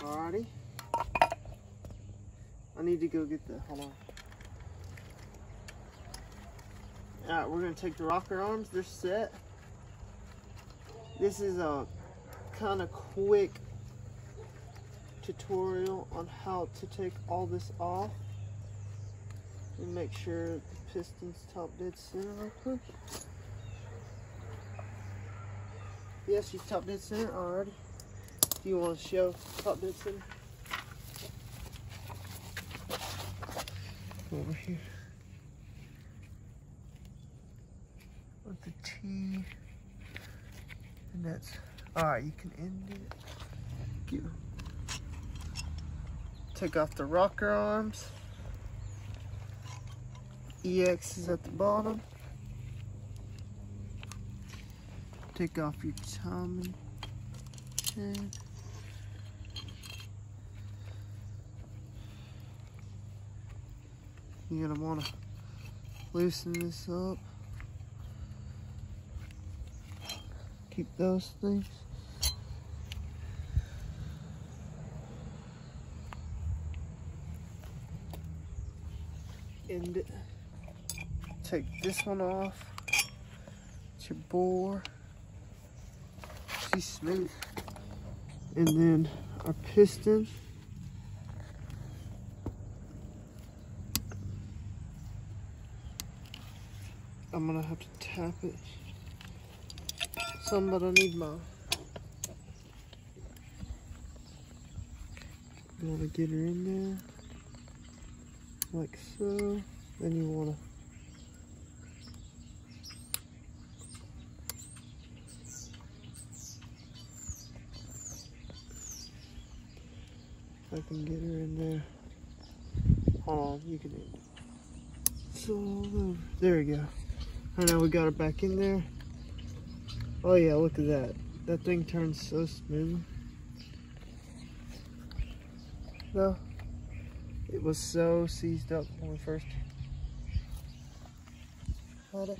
Alrighty. I need to go get the, hold on. Alright, we're going to take the rocker arms. They're set. This is a kind of quick tutorial on how to take all this off. And make sure the piston's top dead center real quick. Yes, she's top dead center already. Do you want to show top dead center? Over here. With the T. And that's, alright, you can end it. Take off the rocker arms. EX is at the bottom. Take off your timing chain. You're gonna want to loosen this up. Keep those things. End it. Take this one off. It's your bore. She's smooth. And then our piston. I'm gonna have to tap it some, but I need my, you wanna get her in there like so. Then you wanna I can get her in there. Hold on, you can end it. It's all over. There we go. Alright, now we got her back in there. Oh yeah, look at that. That thing turns so smooth. No, it was so seized up when we first had it.